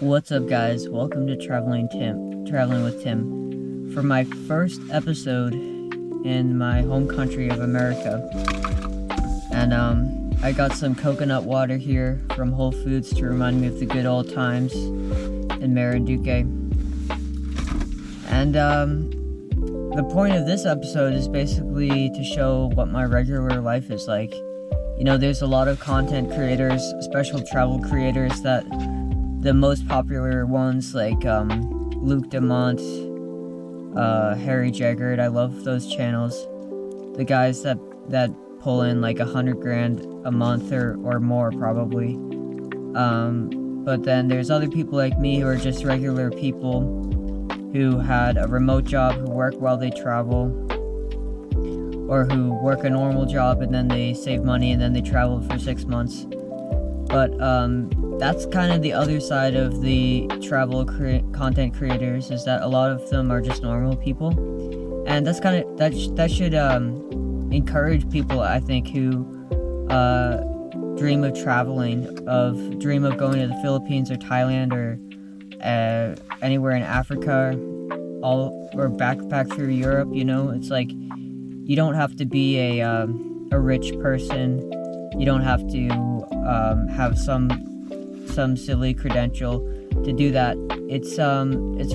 What's up, guys? Welcome to Traveling with Tim. For my first episode in my home country of America. And I got some coconut water here from Whole Foods to remind me of the good old times in Marinduque. And the point of this episode is basically to show what my regular life is like. You know, there's a lot of content creators, special travel creators, that the most popular ones like Luke Demont, Harry Jaggard. I love those channels. The guys that pull in like $100,000 a month or more probably. But then there's other people like me who are just regular people who had a remote job, who work while they travel, or who work a normal job and then they save money and then they travel for 6 months. But that's kind of the other side of the travel content creators, is that a lot of them are just normal people, and that's kind of that should encourage people, I think, who dream of traveling, dream of going to the Philippines or Thailand or anywhere in Africa, or backpack through Europe. You know, it's like you don't have to be a rich person. You don't have to have some silly credential to do that. It's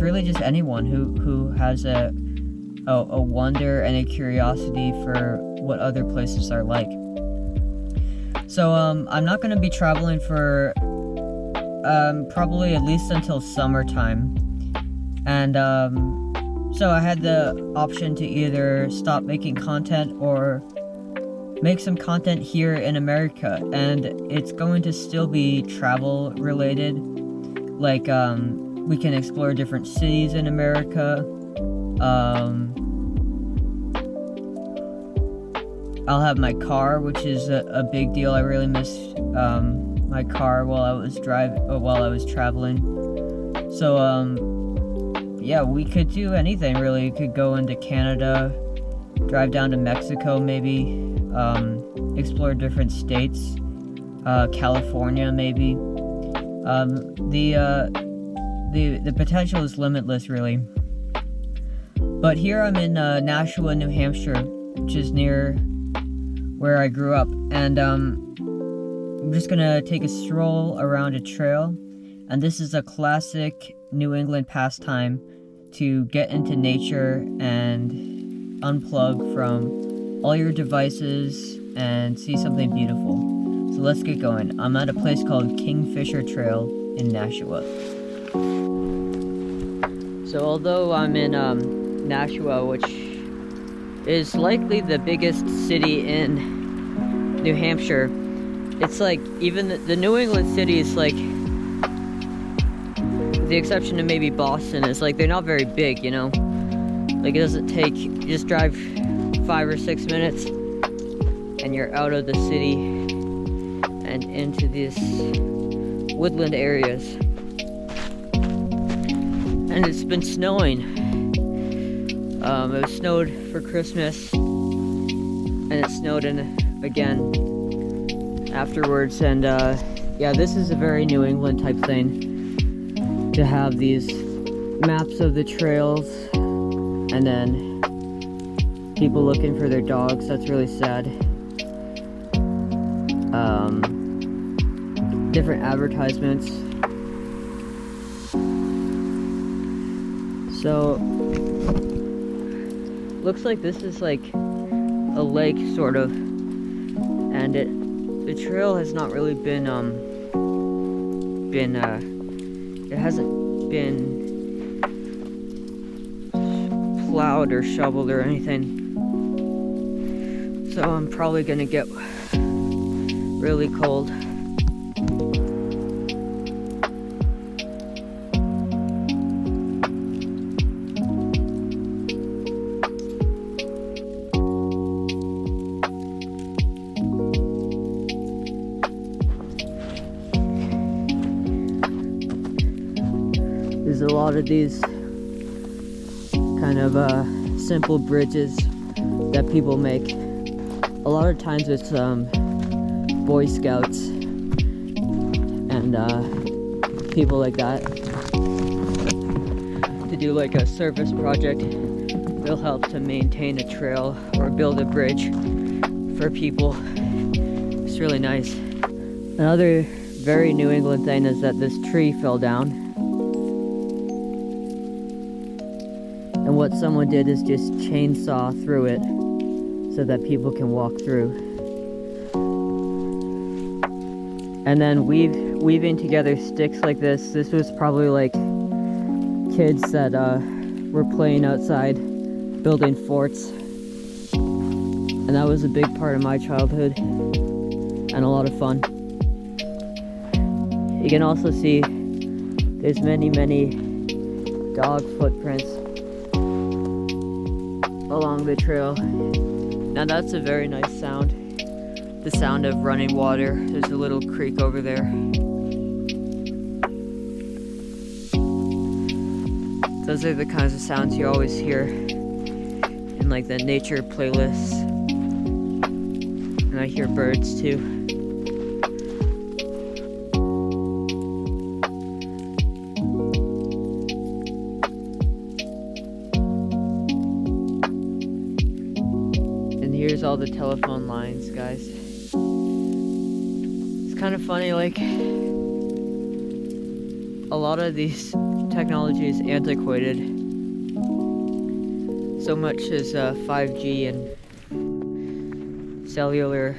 really just anyone who has a wonder and a curiosity for what other places are like. So I'm not going to be traveling for probably at least until summertime, and so I had the option to either stop making content or make some content here in America, and it's going to still be travel related. Like we can explore different cities in America. I'll have my car, which is a big deal. I really missed my car while I was traveling. So yeah, we could do anything really. We could go into Canada, drive down to Mexico maybe, explore different states, California maybe. The potential is limitless, really. But here I'm in Nashua, New Hampshire, which is near where I grew up, and I'm just gonna take a stroll around a trail, and this is a classic New England pastime to get into nature and unplug from all your devices and see something beautiful. So let's get going. I'm at a place called Kingfisher Trail in Nashua. So although I'm in Nashua, which is likely the biggest city in New Hampshire, it's like even the New England cities, like with the exception of maybe Boston, is like they're not very big, you know? Like it doesn't take, you just drive 5 or 6 minutes and you're out of the city and into these woodland areas. And it's been snowing. It snowed for Christmas and it snowed again afterwards, and yeah, this is a very New England type thing, to have these maps of the trails and then people looking for their dogs. That's really sad. Different advertisements. So looks like this is like a lake sort of, and the trail has not really been it hasn't been plowed or shoveled or anything, so I'm probably gonna get really cold. There's a lot of these kind of simple bridges that people make. A lot of times it's Boy Scouts and people like that to do like a service project. They'll help to maintain a trail or build a bridge for people. It's really nice. Another very New England thing is that this tree fell down. And what someone did is just chainsaw through it so that people can walk through. And then weaving together sticks like this. This was probably like kids that were playing outside, building forts. And that was a big part of my childhood and a lot of fun. You can also see there's many dog footprints along the trail. Now that's a very nice sound. The sound of running water. There's a little creek over there. Those are the kinds of sounds you always hear in like the nature playlists. And I hear birds too. And here's all the telephone lines, guys. It's kind of funny, like a lot of these technology is antiquated. So much as 5G and cellular.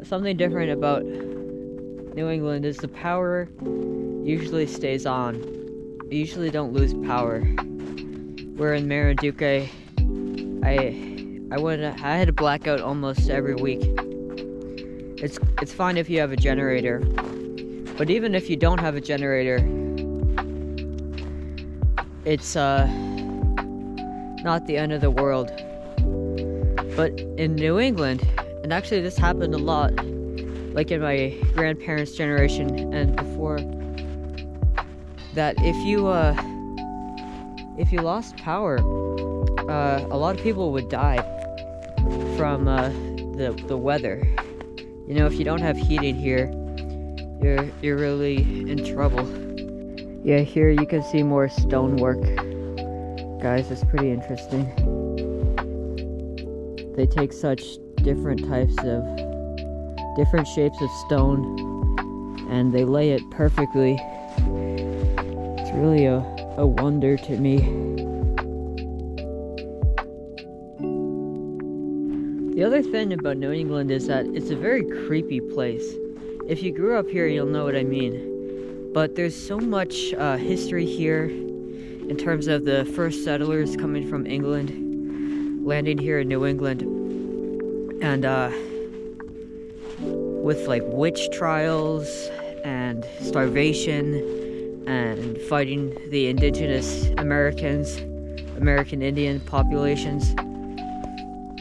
Something different about New England is the power usually stays on. You usually don't lose power. Where in Mariduque, I had a blackout almost every week. It's fine if you have a generator, but even if you don't have a generator, it's not the end of the world. But in New England, and actually this happened a lot, like in my grandparents' generation and before, that if you lost power, a lot of people would die from the weather. You know, if you don't have heating here, you're really in trouble. Yeah, here you can see more stonework. Guys, it's pretty interesting. They take such different shapes of stone, and they lay it perfectly. It's really a wonder to me. The other thing about New England is that it's a very creepy place. If you grew up here, you'll know what I mean. But there's so much history here in terms of the first settlers coming from England, landing here in New England, and with like witch trials and starvation and fighting the indigenous American Indian populations.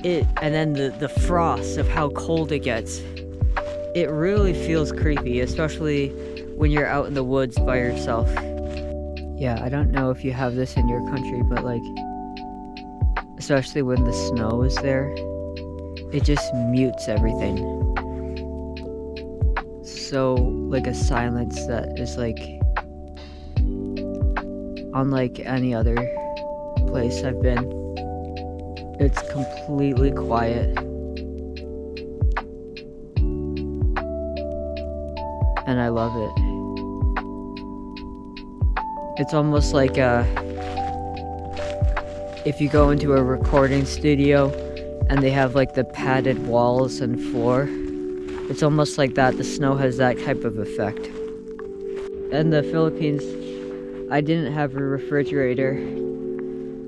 And then the frost of how cold it gets. It really feels creepy, especially when you're out in the woods by yourself. Yeah, I don't know if you have this in your country, but like, especially when the snow is there, it just mutes everything. So like a silence that is like unlike any other place I've been. It's completely quiet. And I love it. It's almost like if you go into a recording studio and they have like the padded walls and floor, it's almost like that. The snow has that type of effect. In the Philippines, I didn't have a refrigerator,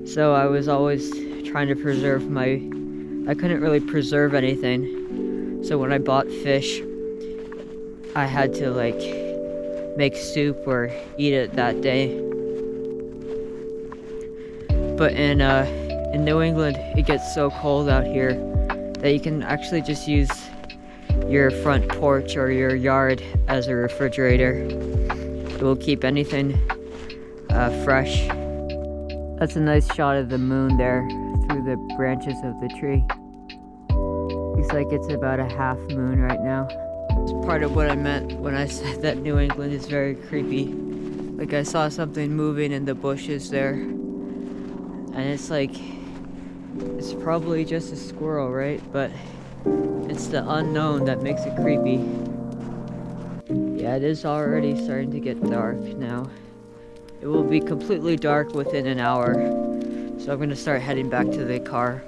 so I was always trying to preserve I couldn't really preserve anything. So when I bought fish, I had to like make soup or eat it that day. But in New England, it gets so cold out here that you can actually just use your front porch or your yard as a refrigerator. It will keep anything fresh. That's a nice shot of the moon there through the branches of the tree. Looks like it's about a half moon right now. It's part of what I meant when I said that New England is very creepy. Like, I saw something moving in the bushes there, and it's like, it's probably just a squirrel, right? But it's the unknown that makes it creepy. Yeah, it is already starting to get dark now. It will be completely dark within an hour, so I'm gonna start heading back to the car.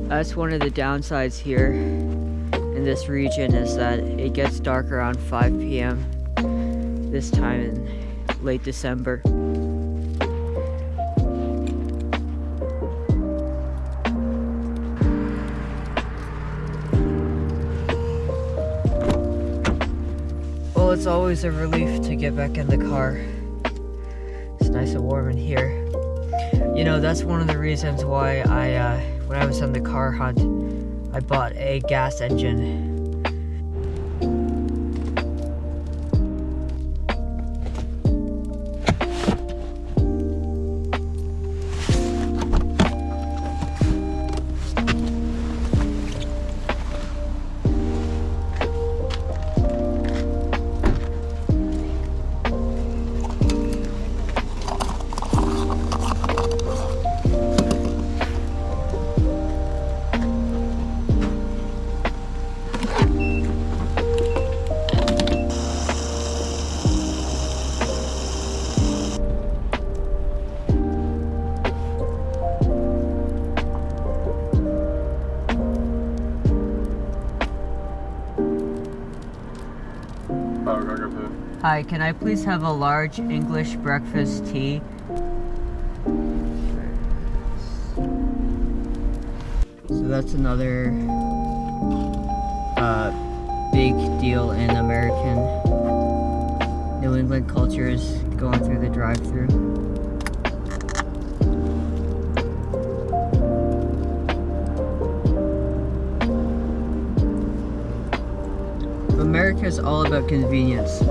That's one of the downsides here in this region, is that it gets dark around 5 p.m. this time in late December. Well, it's always a relief to get back in the car. It's nice and warm in here. You know, that's one of the reasons why when I was on the car hunt, I bought a gas engine. Hi, can I please have a large English breakfast tea? So that's another big deal in American New England culture, is going through the drive-thru. America is all about convenience.